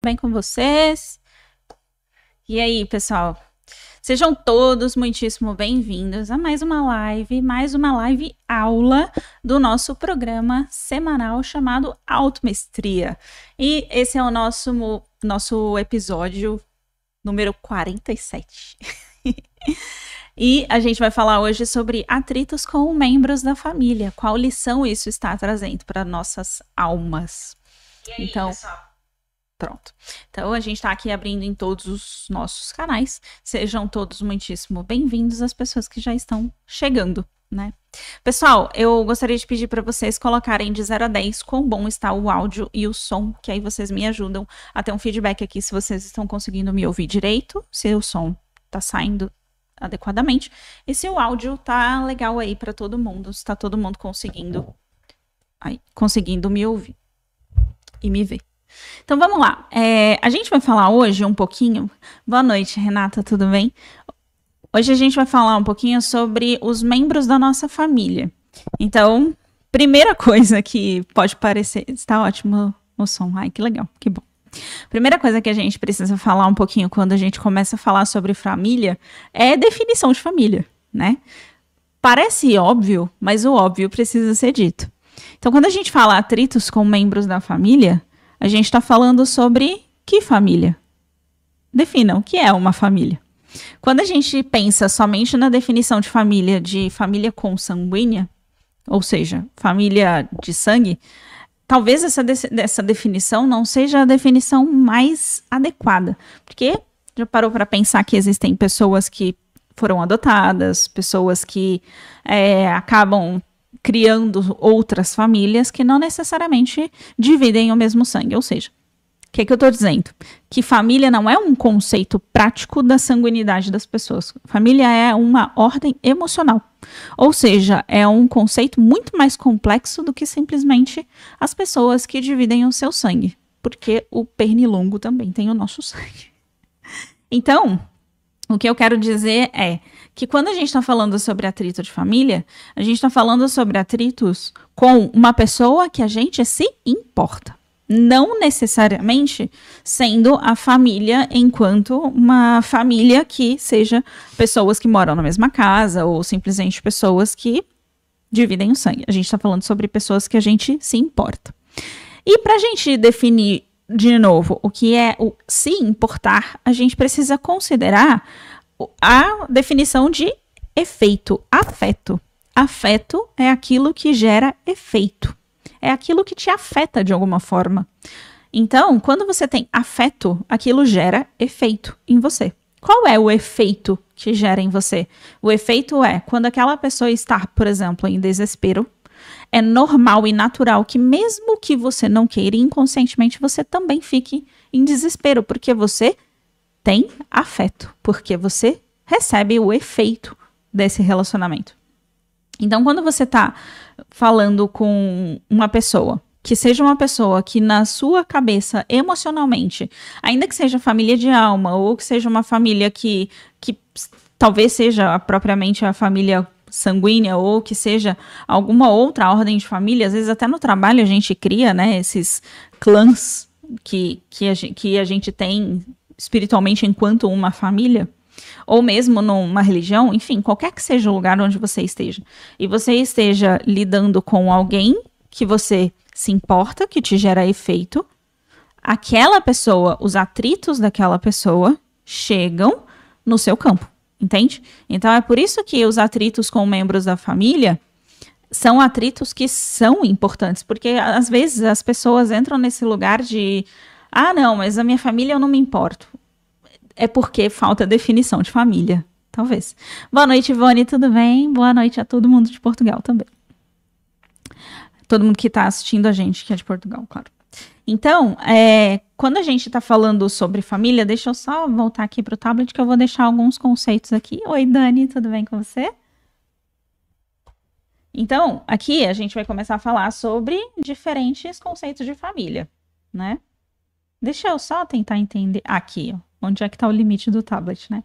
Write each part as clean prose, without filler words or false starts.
Bem com vocês? E aí, pessoal? Sejam todos muitíssimo bem-vindos a mais uma live aula do nosso programa semanal chamado Automestria. E esse é o nosso episódio número 47. E a gente vai falar hoje sobre atritos com membros da família. Qual lição isso está trazendo para nossas almas? E aí, Então, pessoal? pronto. Então, a gente está aqui abrindo em todos os nossos canais. Sejam todos muitíssimo bem-vindos, as pessoas que já estão chegando, né? Pessoal, eu gostaria de pedir para vocês colocarem de 0 a 10 quão bom está o áudio e o som, que aí vocês me ajudam a ter um feedback aqui se vocês estão conseguindo me ouvir direito, se o som está saindo adequadamente e se o áudio tá legal aí para todo mundo, se tá todo mundo conseguindo me ouvir e me ver. Então vamos lá, a gente vai falar hoje um pouquinho. Boa noite, Renata, tudo bem? Hoje a gente vai falar um pouquinho sobre os membros da nossa família. Então, primeira coisa que pode parecer, está ótimo o som, ai que legal, que bom. Primeira coisa que a gente precisa falar um pouquinho quando a gente começa a falar sobre família é definição de família, né? Parece óbvio, mas o óbvio precisa ser dito. Então, quando a gente fala atritos com membros da família, a gente está falando sobre que família? Definam o que é uma família. Quando a gente pensa somente na definição de família consanguínea, ou seja, família de sangue, talvez essa definição não seja a definição mais adequada, porque já parou para pensar que existem pessoas que foram adotadas, pessoas que acabam criando outras famílias que não necessariamente dividem o mesmo sangue, ou seja, o que eu estou dizendo? Que família não é um conceito prático da sanguinidade das pessoas. Família é uma ordem emocional. Ou seja, é um conceito muito mais complexo do que simplesmente as pessoas que dividem o seu sangue. Porque o pernilongo também tem o nosso sangue. Então, o que eu quero dizer é que quando a gente está falando sobre atrito de família, a gente está falando sobre atritos com uma pessoa que a gente se importa. Não necessariamente sendo a família enquanto uma família que seja pessoas que moram na mesma casa ou simplesmente pessoas que dividem o sangue. A gente está falando sobre pessoas que a gente se importa. E para a gente definir de novo o que é o se importar, a gente precisa considerar a definição de efeito, afeto. Afeto é aquilo que gera efeito. É aquilo que te afeta de alguma forma. Então, quando você tem afeto, aquilo gera efeito em você. Qual é o efeito que gera em você? O efeito é quando aquela pessoa está, por exemplo, em desespero. É normal e natural que mesmo que você não queira, inconscientemente você também fique em desespero, porque você tem afeto, porque você recebe o efeito desse relacionamento. Então, quando você está falando com uma pessoa, que seja uma pessoa que na sua cabeça, emocionalmente, ainda que seja família de alma, ou que seja uma família que talvez seja propriamente a família sanguínea, ou que seja alguma outra ordem de família, às vezes até no trabalho a gente cria, né, esses clãs que a gente tem espiritualmente enquanto uma família, ou mesmo numa religião, enfim, qualquer que seja o lugar onde você esteja, e você esteja lidando com alguém que você se importa, que te gera efeito, aquela pessoa, os atritos daquela pessoa chegam no seu campo, entende? Então é por isso que os atritos com membros da família são atritos que são importantes, porque às vezes as pessoas entram nesse lugar de não, mas a minha família eu não me importo. É porque falta definição de família, talvez. Boa noite, Ivone, tudo bem? Boa noite a todo mundo de Portugal também. Todo mundo que está assistindo a gente, que é de Portugal, claro. Então, quando a gente está falando sobre família, deixa eu só voltar aqui para o tablet que eu vou deixar alguns conceitos aqui. Oi, Dani, tudo bem com você? Então, aqui a gente vai começar a falar sobre diferentes conceitos de família, né? Deixa eu só tentar entender aqui, ó. Onde é que está o limite do tablet, né?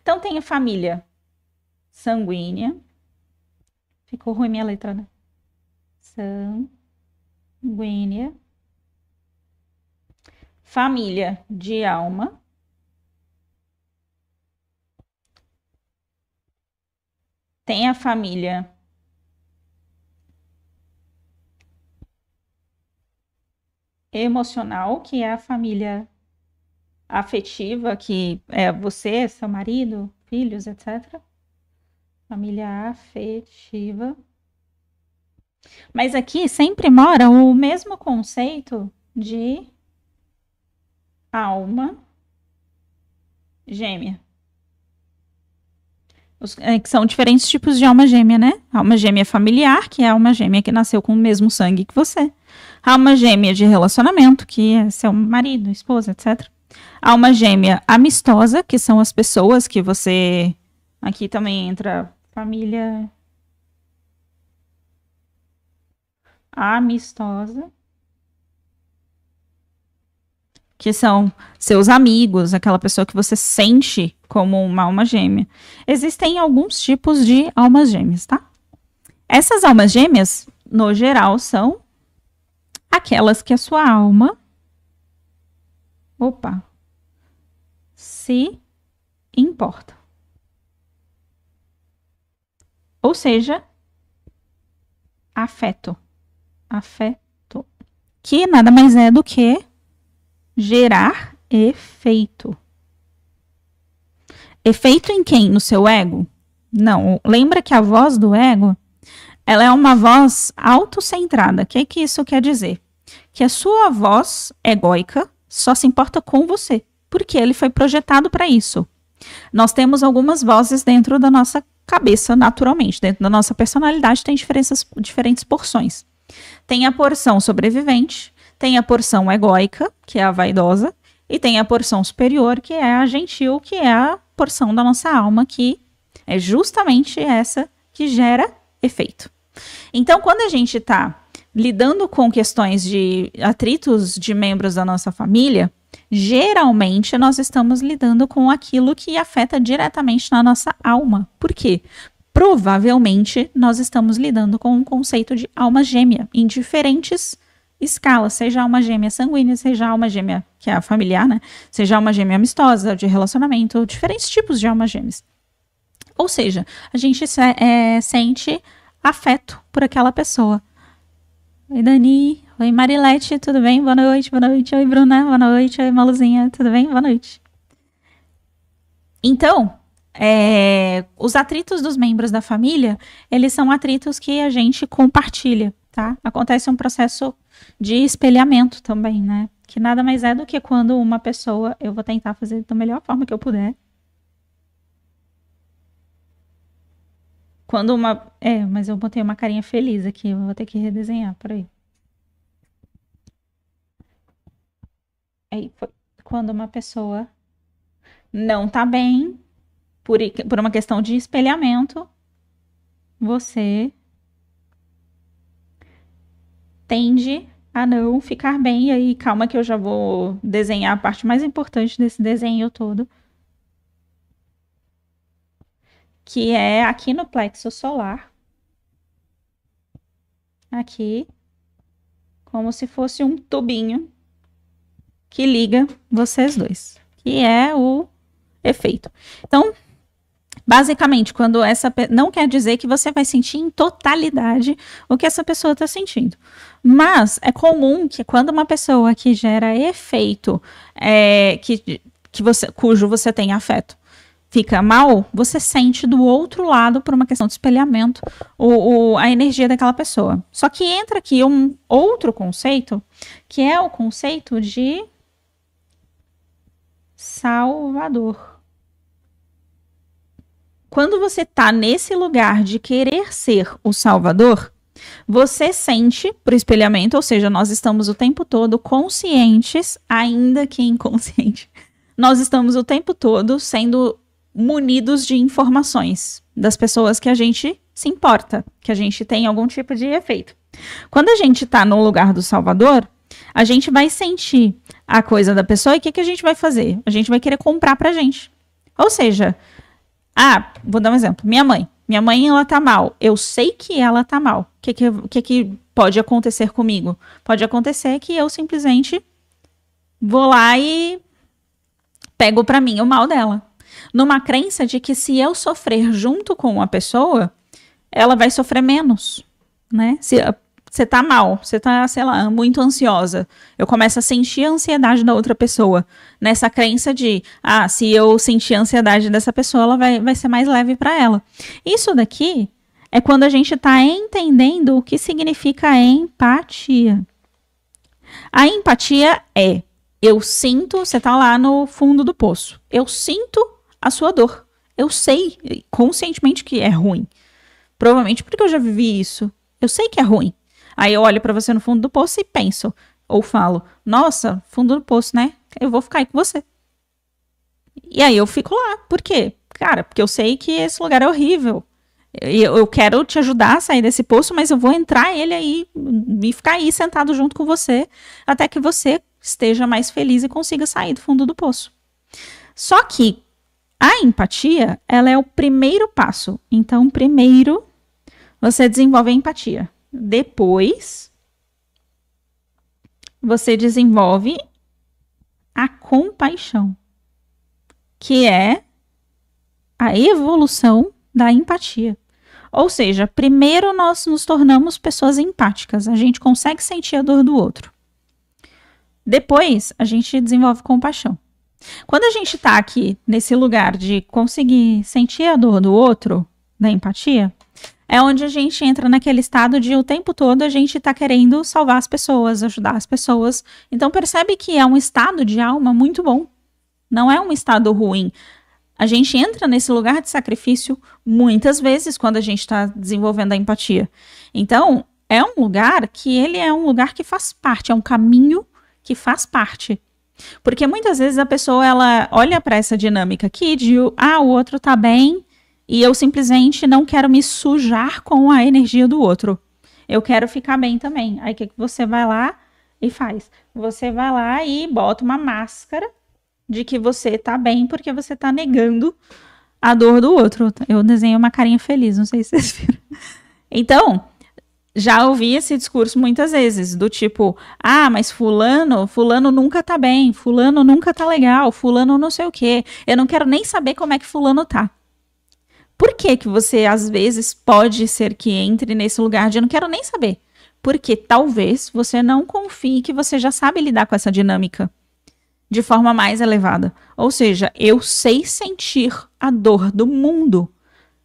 Então, tem a família sanguínea. Ficou ruim minha letra, né? Sanguínea. família de alma, tem a família emocional, que é a família afetiva, que é você, seu marido, filhos, etc. Família afetiva. Mas aqui sempre mora o mesmo conceito de alma gêmea. Que são diferentes tipos de alma gêmea, né? Alma gêmea familiar, que é a alma gêmea que nasceu com o mesmo sangue que você. Alma gêmea de relacionamento, que é seu marido, esposa, etc. Alma gêmea amistosa, que são as pessoas que você... Aqui também entra família amistosa, que são seus amigos, aquela pessoa que você sente como uma alma gêmea. Existem alguns tipos de almas gêmeas, tá? Essas almas gêmeas, no geral, são aquelas que a sua alma se importa. Ou seja, afeto. Afeto. Que nada mais é do que gerar efeito. Efeito em quem? No seu ego? Não. Lembra que a voz do ego, ela é uma voz autocentrada. O que isso quer dizer? Que a sua voz egóica só se importa com você, porque ele foi projetado para isso. Nós temos algumas vozes dentro da nossa cabeça, naturalmente. Dentro da nossa personalidade tem diferentes porções. Tem a porção sobrevivente, tem a porção egóica, que é a vaidosa, e tem a porção superior, que é a gentil, que é a porção da nossa alma, que é justamente essa que gera efeito. Então, quando a gente está lidando com questões de atritos de membros da nossa família, geralmente nós estamos lidando com aquilo que afeta diretamente na nossa alma. Por quê? Provavelmente nós estamos lidando com um conceito de alma gêmea em diferentes escalas, seja alma gêmea sanguínea, seja alma gêmea, que é a familiar, né? Seja alma gêmea amistosa, de relacionamento, diferentes tipos de almas gêmeas. Ou seja, a gente sente afeto por aquela pessoa. Oi, Dani. Oi, Marilete, tudo bem? Boa noite, boa noite. Oi, Bruna, boa noite. Oi, Maluzinha, tudo bem? Boa noite. Então, os atritos dos membros da família, eles são atritos que a gente compartilha, tá? Acontece um processo de espelhamento também, né? Que nada mais é do que quando uma pessoa... Eu vou tentar fazer da melhor forma que eu puder. Quando uma... mas eu botei uma carinha feliz aqui, eu vou ter que redesenhar, peraí. Aí foi quando uma pessoa não tá bem, por uma questão de espelhamento, você tende a não ficar bem. E aí, calma que eu já vou desenhar a parte mais importante desse desenho todo, que é aqui no plexo solar. Aqui, como se fosse um tubinho que liga vocês dois, que é o efeito. Então, basicamente, quando não quer dizer que você vai sentir em totalidade o que essa pessoa está sentindo. Mas é comum que quando uma pessoa que gera efeito, cujo você tem afeto, fica mal, você sente do outro lado, por uma questão de espelhamento, a energia daquela pessoa. Só que entra aqui um outro conceito, que é o conceito de salvador. Quando você está nesse lugar de querer ser o salvador, você sente por espelhamento, ou seja, nós estamos o tempo todo conscientes, ainda que inconsciente. Nós estamos o tempo todo sendo munidos de informações das pessoas que a gente se importa, que a gente tem algum tipo de efeito. Quando a gente está no lugar do salvador, a gente vai sentir a coisa da pessoa e o que a gente vai fazer? A gente vai querer comprar pra gente. Ou seja... vou dar um exemplo. Minha mãe, ela tá mal. Eu sei que ela tá mal. O que pode acontecer comigo? Pode acontecer que eu simplesmente vou lá e pego pra mim o mal dela. Numa crença de que se eu sofrer junto com uma pessoa, ela vai sofrer menos, né? Se você tá mal, você tá, sei lá, muito ansiosa, eu começo a sentir a ansiedade da outra pessoa. Nessa crença de, se eu sentir a ansiedade dessa pessoa, ela vai ser mais leve para ela. Isso daqui é quando a gente tá entendendo o que significa empatia. A empatia é, eu sinto, você tá lá no fundo do poço, eu sinto a sua dor. Eu sei conscientemente que é ruim. Provavelmente porque eu já vivi isso. Eu sei que é ruim. Aí eu olho pra você no fundo do poço e penso, ou falo, nossa, fundo do poço, né? Eu vou ficar aí com você. E aí eu fico lá. Por quê? Cara, porque eu sei que esse lugar é horrível. Eu quero te ajudar a sair desse poço, mas eu vou entrar ele aí e ficar aí sentado junto com você até que você esteja mais feliz e consiga sair do fundo do poço. Só que a empatia, ela é o primeiro passo. Então, primeiro, você desenvolve a empatia. Depois, você desenvolve a compaixão, que é a evolução da empatia. Ou seja, primeiro nós nos tornamos pessoas empáticas. A gente consegue sentir a dor do outro. Depois, a gente desenvolve compaixão. Quando a gente está aqui nesse lugar de conseguir sentir a dor do outro, da empatia, é onde a gente entra naquele estado de o tempo todo a gente está querendo salvar as pessoas, ajudar as pessoas. Então percebe que é um estado de alma muito bom. Não é um estado ruim. A gente entra nesse lugar de sacrifício muitas vezes quando a gente está desenvolvendo a empatia. Então, é um lugar que ele é um lugar que faz parte, é um caminho que faz parte. Porque muitas vezes a pessoa ela olha para essa dinâmica aqui de o outro tá bem e eu simplesmente não quero me sujar com a energia do outro. Eu quero ficar bem também. Aí o que você vai lá e faz? Você vai lá e bota uma máscara de que você tá bem porque você tá negando a dor do outro. Eu desenho uma carinha feliz, não sei se vocês viram. Então, já ouvi esse discurso muitas vezes, do tipo, mas fulano nunca tá bem, fulano nunca tá legal, fulano não sei o quê. Eu não quero nem saber como é que fulano tá. Por que que você, às vezes, pode ser que entre nesse lugar de eu não quero nem saber? Porque talvez você não confie que você já sabe lidar com essa dinâmica de forma mais elevada. Ou seja, eu sei sentir a dor do mundo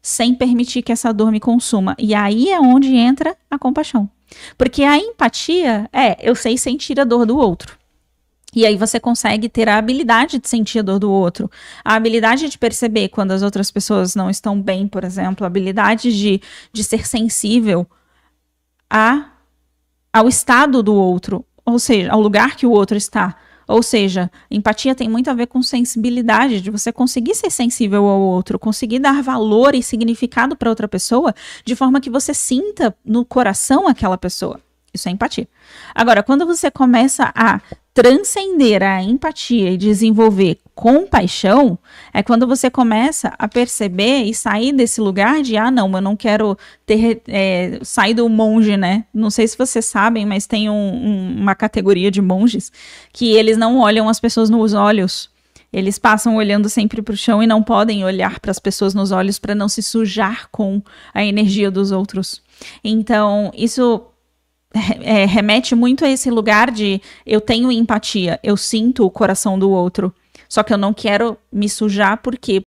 sem permitir que essa dor me consuma. E aí é onde entra a compaixão. Porque a empatia eu sei sentir a dor do outro. E aí você consegue ter a habilidade de sentir a dor do outro, a habilidade de perceber quando as outras pessoas não estão bem, por exemplo, a habilidade de ser sensível ao estado do outro, ou seja, ao lugar que o outro está. Ou seja, empatia tem muito a ver com sensibilidade, de você conseguir ser sensível ao outro, conseguir dar valor e significado para outra pessoa, de forma que você sinta no coração aquela pessoa. Isso é empatia. Agora, quando você começa a transcender a empatia e desenvolver compaixão, é quando você começa a perceber e sair desse lugar de, não, eu não quero sair do monge, né? Não sei se vocês sabem, mas tem uma categoria de monges que eles não olham as pessoas nos olhos. Eles passam olhando sempre para o chão e não podem olhar para as pessoas nos olhos para não se sujar com a energia dos outros. Então, isso remete muito a esse lugar de eu tenho empatia, eu sinto o coração do outro, só que eu não quero me sujar, por quê?